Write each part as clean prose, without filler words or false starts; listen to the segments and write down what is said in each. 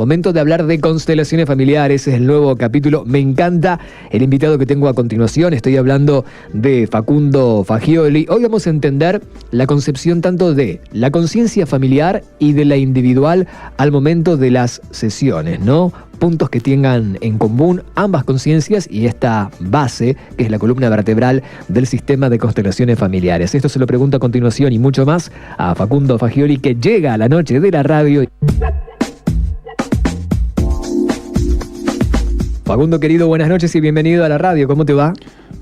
Momento de hablar de constelaciones familiares, es el nuevo capítulo. Me encanta el invitado que tengo a continuación. Estoy hablando de Facundo Fagioli. Hoy vamos a entender la concepción tanto de la conciencia familiar y de la individual al momento de las sesiones, ¿no? Puntos que tengan en común ambas conciencias y esta base, que es la columna vertebral del sistema de constelaciones familiares. Esto se lo pregunto a continuación y mucho más a Facundo Fagioli, que llega a la noche de la radio. Facundo, querido, buenas noches y bienvenido a la radio. ¿Cómo te va?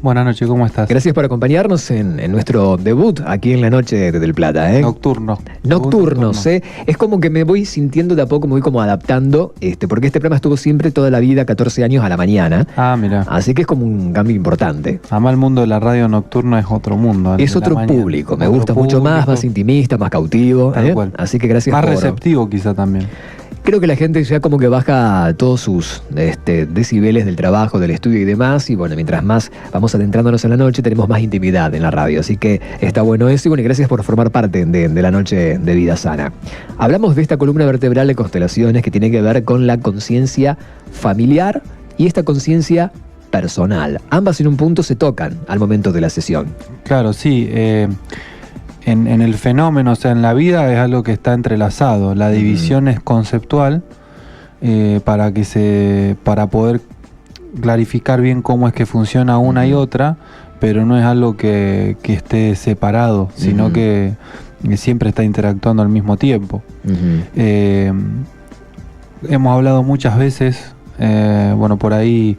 Buenas noches, ¿cómo estás? Gracias por acompañarnos en nuestro debut aquí en la noche del Plata, ¿eh? Nocturnos, ¿eh? Es como que me voy sintiendo de a poco, me voy como adaptando, porque este programa estuvo siempre toda la vida, 14 años a la mañana. Ah, mira. Así que es como un cambio importante. Además, el mundo de la radio nocturna es otro mundo. Es otro público, me gusta mucho más intimista, más cautivo. Tal cual. Así que gracias más receptivo quizá también. Creo que la gente ya como que baja todos sus decibeles del trabajo, del estudio y demás. Y bueno, mientras más vamos adentrándonos en la noche, tenemos más intimidad en la radio. Así que está bueno eso. Y bueno, gracias por formar parte de la noche de Vida Sana. Hablamos de esta columna vertebral de constelaciones que tiene que ver con la conciencia familiar y esta conciencia personal. Ambas en un punto se tocan al momento de la sesión. Claro, sí. En el fenómeno, o sea, en la vida es algo que está entrelazado. La división es conceptual para poder clarificar bien cómo es que funciona una y otra, pero no es algo que esté separado, sino que siempre está interactuando al mismo tiempo. Hemos hablado muchas veces, por ahí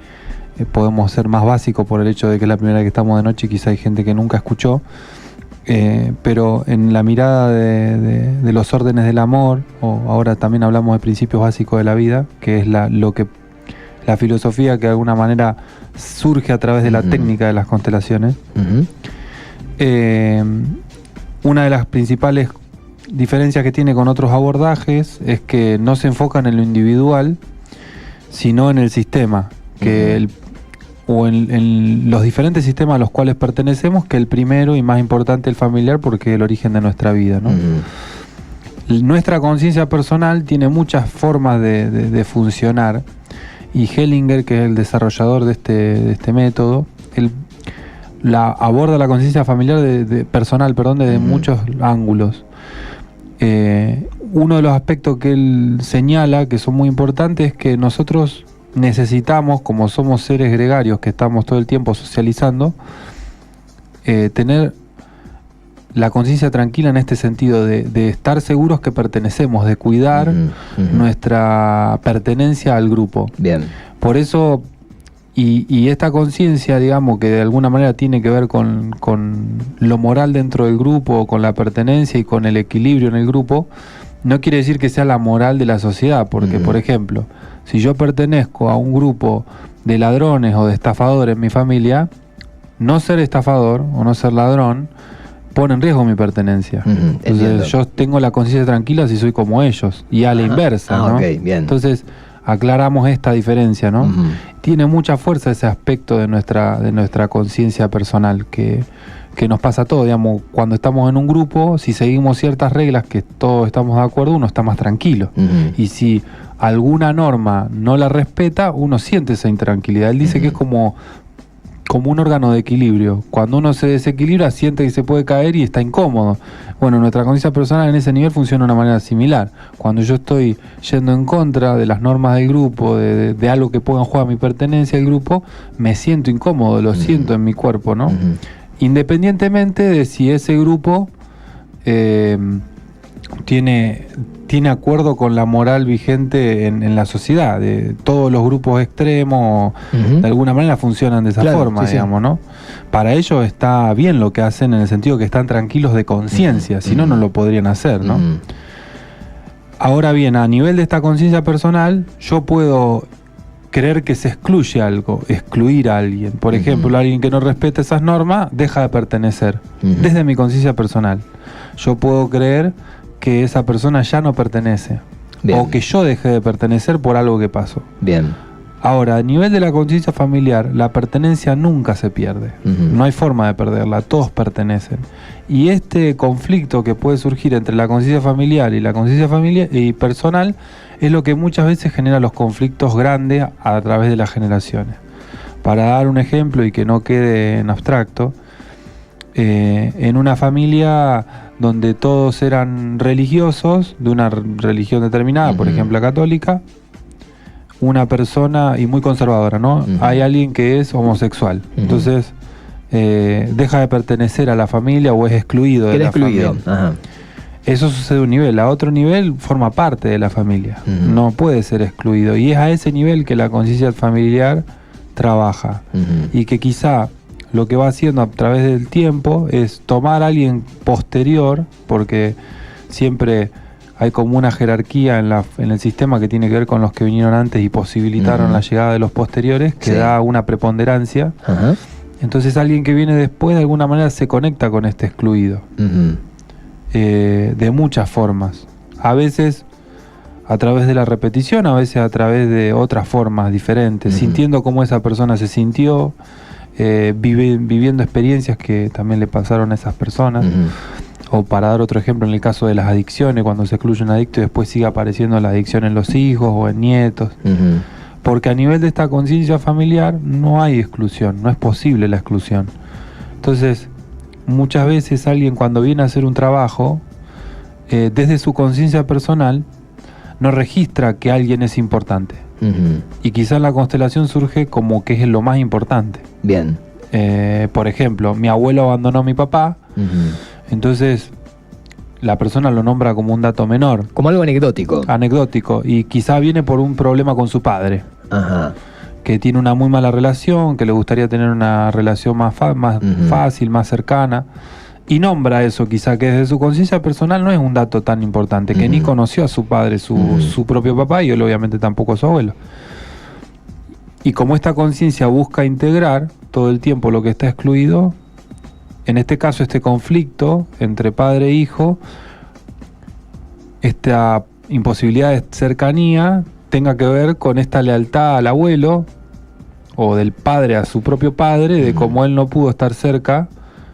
podemos ser más básicos por el hecho de que es la primera vez que estamos de noche y quizá hay gente que nunca escuchó. Pero en la mirada de los órdenes del amor, o ahora también hablamos de principios básicos de la vida, que es la filosofía que de alguna manera surge a través de la técnica de las constelaciones. Una de las principales diferencias que tiene con otros abordajes es que no se enfocan en lo individual, sino en el sistema, en los diferentes sistemas a los cuales pertenecemos, que el primero y más importante el familiar, porque es el origen de nuestra vida, ¿no? Nuestra conciencia personal tiene muchas formas de funcionar, y Hellinger, que es el desarrollador de este método, aborda la conciencia familiar personal, desde muchos ángulos. Uno de los aspectos que él señala que son muy importantes es que nosotros necesitamos, como somos seres gregarios que estamos todo el tiempo socializando, tener la conciencia tranquila en este sentido de estar seguros que pertenecemos, de cuidar nuestra pertenencia al grupo. Bien. Por eso, y esta conciencia, digamos, que de alguna manera tiene que ver con lo moral dentro del grupo, con la pertenencia y con el equilibrio en el grupo, no quiere decir que sea la moral de la sociedad, porque, por ejemplo, si yo pertenezco a un grupo de ladrones o de estafadores en mi familia, no ser estafador o no ser ladrón pone en riesgo mi pertenencia. Entonces yo tengo la conciencia tranquila si soy como ellos, y a la inversa, ¿no? Okay, bien. Entonces aclaramos esta diferencia, ¿no? Tiene mucha fuerza ese aspecto de nuestra conciencia personal que nos pasa a todos, digamos, cuando estamos en un grupo, si seguimos ciertas reglas que todos estamos de acuerdo, uno está más tranquilo. Y si alguna norma no la respeta, uno siente esa intranquilidad. Él dice que es como un órgano de equilibrio. Cuando uno se desequilibra, siente que se puede caer y está incómodo. Bueno, nuestra conciencia personal en ese nivel funciona de una manera similar. Cuando yo estoy yendo en contra de las normas del grupo, de algo que ponga en juego mi pertenencia al grupo, me siento incómodo, lo siento en mi cuerpo, ¿no? Independientemente de si ese grupo tiene acuerdo con la moral vigente en la sociedad. Todos los grupos extremos de alguna manera funcionan de esa forma, digamos, ¿no? Para ellos está bien lo que hacen, en el sentido que están tranquilos de conciencia, si no, no lo podrían hacer, ¿no? Ahora bien, a nivel de esta conciencia personal, yo puedo creer que se excluye algo, excluir a alguien. Por ejemplo, alguien que no respeta esas normas deja de pertenecer, desde mi conciencia personal. Yo puedo creer que esa persona ya no pertenece, o que yo dejé de pertenecer por algo que pasó. Bien. Ahora, a nivel de la conciencia familiar, la pertenencia nunca se pierde. No hay forma de perderla, todos pertenecen. Y este conflicto que puede surgir entre la conciencia familiar y la conciencia y personal es lo que muchas veces genera los conflictos grandes a través de las generaciones. Para dar un ejemplo y que no quede en abstracto, en una familia donde todos eran religiosos, de una religión determinada, por ejemplo la católica, una persona, y muy conservadora, ¿no? Hay alguien que es homosexual, entonces deja de pertenecer a la familia o es excluido de la familia. Ajá. Eso sucede a un nivel. A otro nivel forma parte de la familia, no puede ser excluido, y es a ese nivel que la conciencia familiar trabaja, y que quizá lo que va haciendo a través del tiempo es tomar a alguien posterior, porque siempre hay como una jerarquía en el sistema que tiene que ver con los que vinieron antes y posibilitaron la llegada de los posteriores, que da una preponderancia. Entonces alguien que viene después de alguna manera se conecta con este excluido, de muchas formas. A veces a través de la repetición, a veces a través de otras formas diferentes, sintiendo cómo esa persona se sintió, viviendo experiencias que también le pasaron a esas personas. O para dar otro ejemplo, en el caso de las adicciones, cuando se excluye un adicto y después sigue apareciendo la adicción en los hijos o en nietos. Porque a nivel de esta conciencia familiar no hay exclusión, no es posible la exclusión. Entonces, muchas veces alguien cuando viene a hacer un trabajo, desde su conciencia personal, no registra que alguien es importante. Y quizás la constelación surge como que es lo más importante. Bien. Por ejemplo, mi abuelo abandonó a mi papá, entonces la persona lo nombra como un dato menor. Como algo anecdótico. Anecdótico, y quizá viene por un problema con su padre. Que tiene una muy mala relación, que le gustaría tener una relación más fácil, más cercana. Y nombra eso, quizá que desde su conciencia personal no es un dato tan importante, que ni conoció a su padre, su propio papá, y él obviamente tampoco a su abuelo. Y como esta conciencia busca integrar todo el tiempo lo que está excluido, en este caso este conflicto entre padre e hijo, esta imposibilidad de cercanía, tenga que ver con esta lealtad al abuelo, o del padre a su propio padre, de cómo él no pudo estar cerca.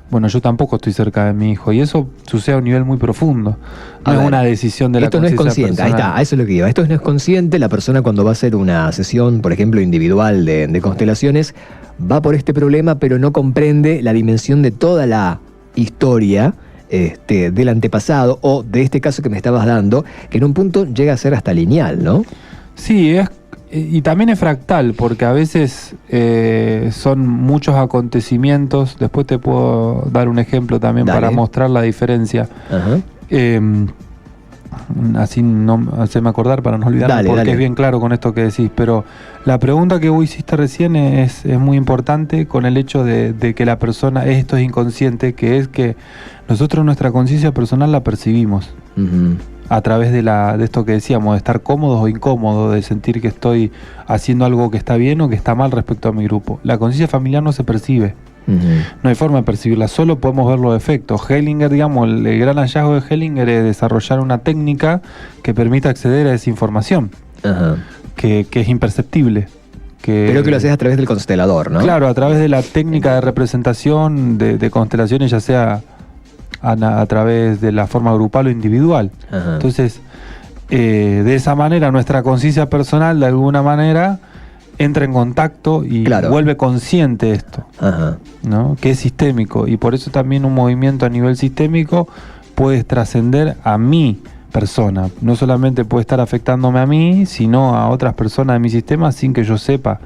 Bueno, yo tampoco estoy cerca de mi hijo, y eso sucede a un nivel muy profundo. No es una decisión de la conciencia. Esto no es consciente, personal. Ahí está, a eso es lo que iba. Esto no es consciente. La persona, cuando va a hacer una sesión, por ejemplo, individual de constelaciones, va por este problema, pero no comprende la dimensión de toda la historia del antepasado, o de este caso que me estabas dando, que en un punto llega a ser hasta lineal, ¿no? Sí, y también es fractal, porque a veces son muchos acontecimientos. Después te puedo dar un ejemplo también para mostrar la diferencia. Así no hacerme acordar para no olvidarme, porque es bien claro con esto que decís. Pero la pregunta que vos hiciste recién es muy importante, con el hecho de que la persona, esto es inconsciente, que es que nosotros nuestra conciencia personal la percibimos. A través de esto que decíamos, de estar cómodos o incómodos, de sentir que estoy haciendo algo que está bien o que está mal respecto a mi grupo. La conciencia familiar no se percibe. No hay forma de percibirla, solo podemos ver los efectos. Hellinger, digamos, el gran hallazgo de Hellinger es desarrollar una técnica que permita acceder a esa información, que es imperceptible. Pero que lo haces a través del constelador, ¿no? Claro, a través de la técnica de representación de constelaciones, ya sea a través de la forma grupal o individual. Entonces, de esa manera nuestra conciencia personal de alguna manera entra en contacto y vuelve consciente esto, ¿no? Que es sistémico, y por eso también un movimiento a nivel sistémico puede trascender a mi persona. No solamente puede estar afectándome a mí, sino a otras personas de mi sistema sin que yo sepa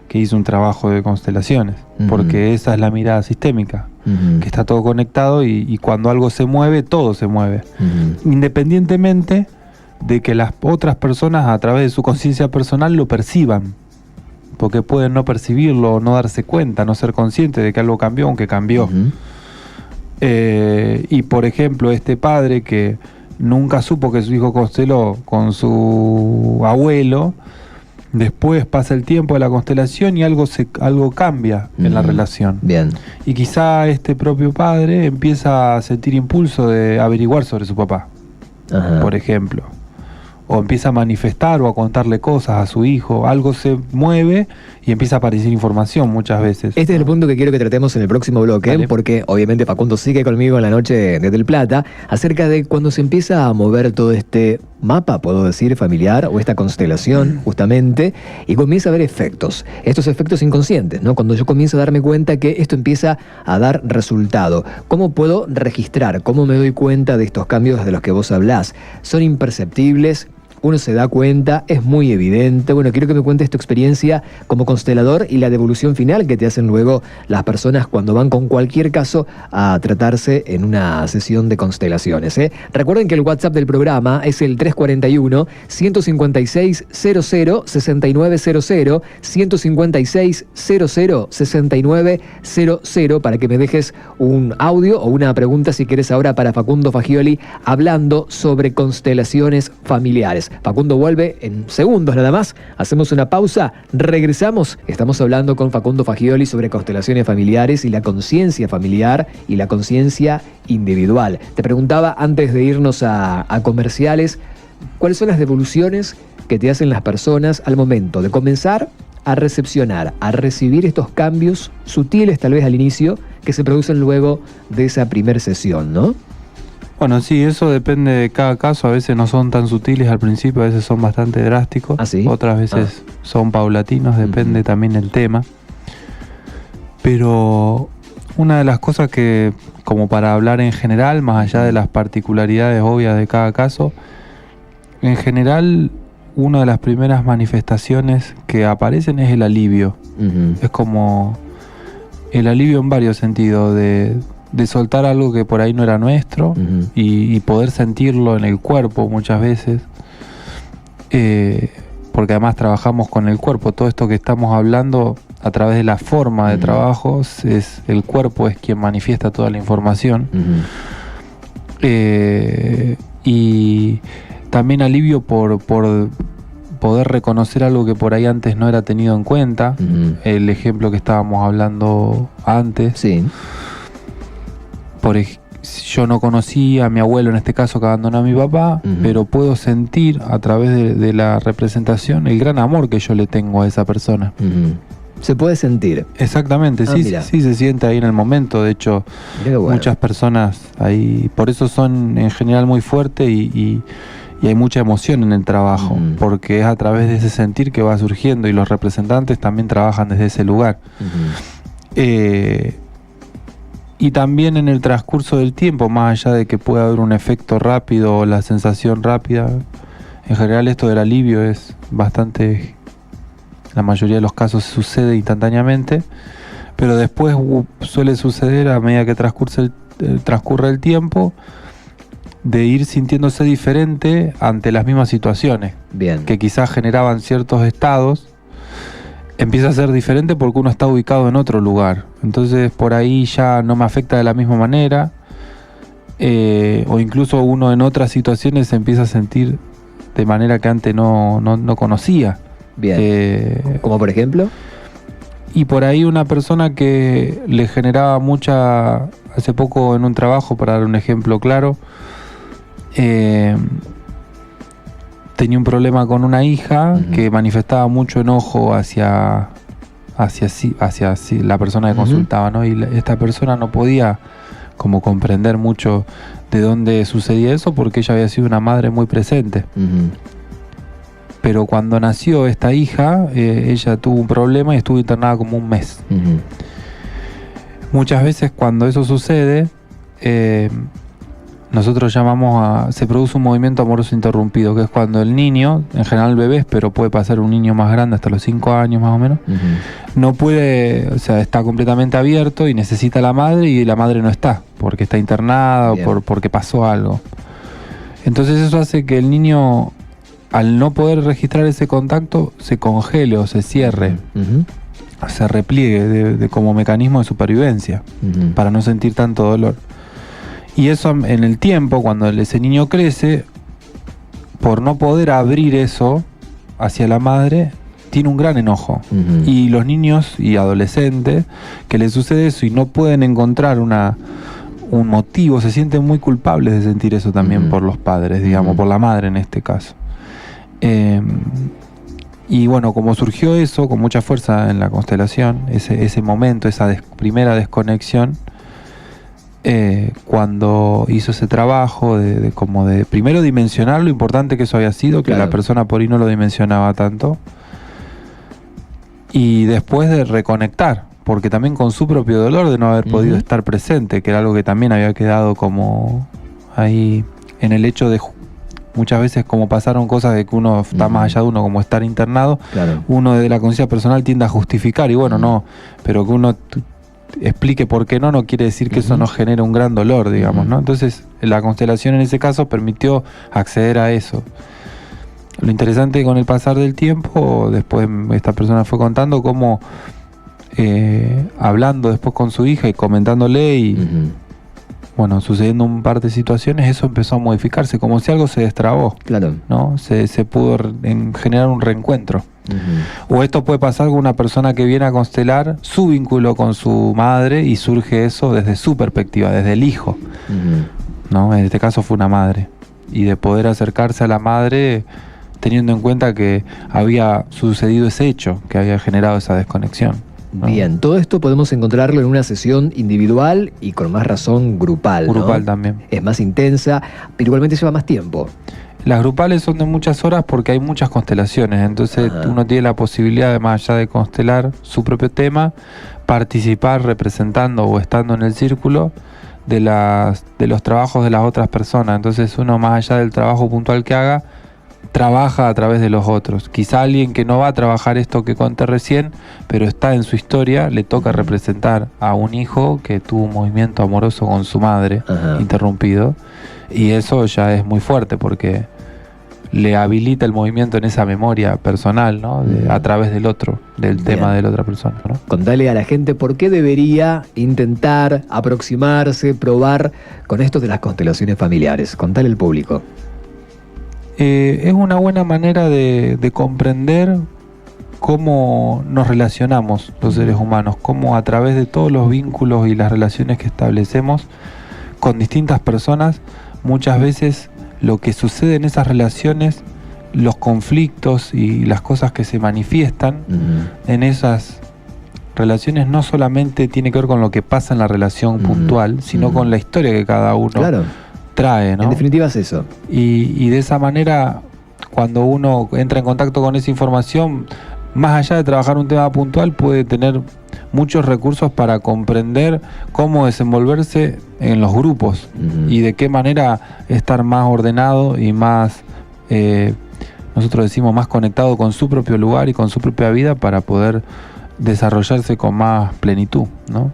que hice un trabajo de constelaciones, porque esa es la mirada sistémica, que está todo conectado, y cuando algo se mueve, todo se mueve, independientemente de que las otras personas a través de su conciencia personal lo perciban, porque pueden no percibirlo, no darse cuenta, no ser conscientes de que algo cambió, aunque cambió. Y por ejemplo, este padre que nunca supo que su hijo consteló con su abuelo, después pasa el tiempo de la constelación y algo cambia en la relación. Bien. Y quizá este propio padre empieza a sentir impulso de averiguar sobre su papá, por ejemplo. o empieza a manifestar o a contarle cosas a su hijo, algo se mueve y empieza a aparecer información muchas veces. Este es el punto que quiero que tratemos en el próximo bloque, Vale. porque obviamente Facundo sigue conmigo en la noche de Del Plata, acerca de cuando se empieza a mover todo este mapa, puedo decir, familiar, o esta constelación, justamente, y comienza a haber efectos, estos efectos inconscientes, ¿no? Cuando yo comienzo a darme cuenta que esto empieza a dar resultado. ¿Cómo puedo registrar? ¿Cómo me doy cuenta de estos cambios de los que vos hablás? ¿Son imperceptibles? Uno se da cuenta, es muy evidente. Bueno, quiero que me cuentes tu experiencia como constelador y la devolución final que te hacen luego las personas cuando van con cualquier caso a tratarse en una sesión de constelaciones, ¿eh? Recuerden que el WhatsApp del programa es el 341-156-00-6900, 156-00-6900, para que me dejes un audio o una pregunta si quieres ahora para Facundo Fagioli, hablando sobre constelaciones familiares. Facundo vuelve en segundos nada más. Hacemos una pausa, regresamos. Estamos hablando con Facundo Fagioli sobre constelaciones familiares y la conciencia familiar y la conciencia individual. Te preguntaba antes de irnos a comerciales, ¿cuáles son las devoluciones que te hacen las personas al momento de comenzar a recepcionar, a recibir estos cambios sutiles tal vez al inicio que se producen luego de esa primer sesión, ¿no? Bueno, sí, eso depende de cada caso. A veces no son tan sutiles al principio, a veces son bastante drásticos. ¿Ah, sí? Otras veces son paulatinos, depende también del tema. Pero una de las cosas que, como para hablar en general, más allá de las particularidades obvias de cada caso, en general, una de las primeras manifestaciones que aparecen es el alivio. Es como el alivio en varios sentidos, de soltar algo que por ahí no era nuestro y poder sentirlo en el cuerpo muchas veces, porque además trabajamos con el cuerpo. Todo esto que estamos hablando a través de la forma de trabajo, es el cuerpo es quien manifiesta toda la información. Y también alivio por poder reconocer algo que por ahí antes no era tenido en cuenta. El ejemplo que estábamos hablando antes. Sí. Yo no conocí a mi abuelo, en este caso, que abandonó a mi papá, pero puedo sentir a través de la representación el gran amor que yo le tengo a esa persona. Se puede sentir. Exactamente, sí se siente ahí en el momento. De hecho, bueno, muchas personas ahí, por eso son en general muy fuertes y hay mucha emoción en el trabajo, porque es a través de ese sentir que va surgiendo, y los representantes también trabajan desde ese lugar. Y también en el transcurso del tiempo, más allá de que pueda haber un efecto rápido o la sensación rápida, en general esto del alivio es bastante, la mayoría de los casos sucede instantáneamente, pero después suele suceder a medida que transcurre el tiempo, de ir sintiéndose diferente ante las mismas situaciones. Bien. Que quizás generaban ciertos estados. Empieza a ser diferente porque uno está ubicado en otro lugar. Entonces por ahí ya no me afecta de la misma manera. O incluso uno en otras situaciones se empieza a sentir de manera que antes no conocía. Bien. ¿Como por ejemplo? Y por ahí una persona que le generaba mucha... Hace poco en un trabajo, para dar un ejemplo claro, tenía un problema con una hija que manifestaba mucho enojo hacia la persona que consultaba, ¿no? Y esta persona no podía como comprender mucho de dónde sucedía eso, porque ella había sido una madre muy presente. Pero cuando nació esta hija, ella tuvo un problema y estuvo internada como un mes. Muchas veces cuando eso sucede, nosotros se produce un movimiento amoroso interrumpido, que es cuando el niño, en general bebés, pero puede pasar un niño más grande hasta los 5 años más o menos, no puede, o sea, está completamente abierto y necesita a la madre, y la madre no está, porque está internada o porque pasó algo. Entonces eso hace que el niño, al no poder registrar ese contacto, se congele o se cierre, se repliegue como mecanismo de supervivencia, para no sentir tanto dolor. Y eso en el tiempo, cuando ese niño crece, por no poder abrir eso hacia la madre, tiene un gran enojo. Y los niños y adolescentes que les sucede eso y no pueden encontrar un motivo, se sienten muy culpables de sentir eso también por los padres, digamos, por la madre en este caso. Y bueno, como surgió eso con mucha fuerza en la constelación, ese momento, esa primera desconexión, cuando hizo ese trabajo de primero dimensionar lo importante que eso había sido, que la persona por ahí no lo dimensionaba tanto, y después de reconectar, porque también con su propio dolor de no haber podido estar presente, que era algo que también había quedado como ahí en el hecho de muchas veces, como pasaron cosas de que uno está más allá de uno, como estar internado, uno de la conciencia personal tiende a justificar, y bueno, no, pero que uno explique por qué no quiere decir que eso nos genere un gran dolor, digamos, ¿no? Entonces, la constelación en ese caso permitió acceder a eso. Lo interesante con el pasar del tiempo, después esta persona fue contando cómo, hablando después con su hija y comentándole y bueno, sucediendo un par de situaciones, eso empezó a modificarse, como si algo se destrabó, ¿no? Se pudo generar un reencuentro. O esto puede pasar con una persona que viene a constelar su vínculo con su madre y surge eso desde su perspectiva, desde el hijo, ¿no? En este caso fue una madre, y de poder acercarse a la madre teniendo en cuenta que había sucedido ese hecho, que había generado esa desconexión. Bien, todo esto podemos encontrarlo en una sesión individual y con más razón grupal, ¿no? Grupal también. Es más intensa, pero igualmente lleva más tiempo. Las grupales son de muchas horas porque hay muchas constelaciones, entonces uno tiene la posibilidad de, más allá de constelar su propio tema, participar representando o estando en el círculo de los trabajos de las otras personas. Entonces uno, más allá del trabajo puntual que haga, trabaja a través de los otros. Quizá alguien que no va a trabajar esto que conté recién, pero está en su historia, le toca representar a un hijo que tuvo un movimiento amoroso con su madre interrumpido, y eso ya es muy fuerte porque le habilita el movimiento en esa memoria personal, ¿no? A través del otro, del tema de la otra persona, ¿no? Contale a la gente por qué debería intentar aproximarse, probar con esto de las constelaciones familiares. Contale al público. Es una buena manera de comprender cómo nos relacionamos los seres humanos, cómo a través de todos los vínculos y las relaciones que establecemos con distintas personas, muchas veces lo que sucede en esas relaciones, los conflictos y las cosas que se manifiestan en esas relaciones no solamente tiene que ver con lo que pasa en la relación puntual, sino con la historia que cada uno trae, ¿no? En definitiva es eso. Y de esa manera, cuando uno entra en contacto con esa información, más allá de trabajar un tema puntual, puede tener muchos recursos para comprender cómo desenvolverse en los grupos y de qué manera estar más ordenado y más, nosotros decimos, más conectado con su propio lugar y con su propia vida para poder desarrollarse con más plenitud, ¿no?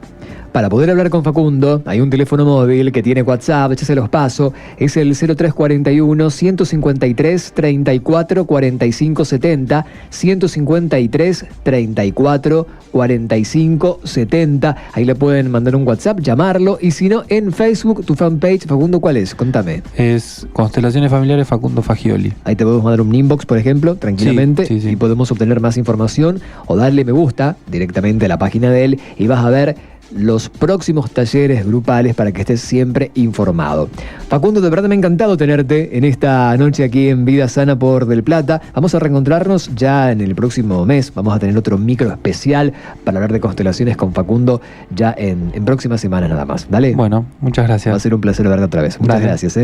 Para poder hablar con Facundo, hay un teléfono móvil que tiene WhatsApp, ya se los paso, es el 0341-153-34-45-70, 153-34-45-70, ahí le pueden mandar un WhatsApp, llamarlo, y si no, en Facebook, tu fanpage, Facundo, ¿cuál es? Contame. Es Constelaciones Familiares Facundo Fagioli. Ahí te podemos mandar un inbox, por ejemplo, tranquilamente, sí. y podemos obtener más información, o darle me gusta directamente a la página de él, y vas a ver los próximos talleres grupales para que estés siempre informado. Facundo, de verdad me ha encantado tenerte en esta noche aquí en Vida Sana por Del Plata. Vamos a reencontrarnos ya en el próximo mes. Vamos a tener otro micro especial para hablar de constelaciones con Facundo ya en próximas semanas nada más. Dale. Bueno, muchas gracias. Va a ser un placer verte otra vez. Muchas gracias,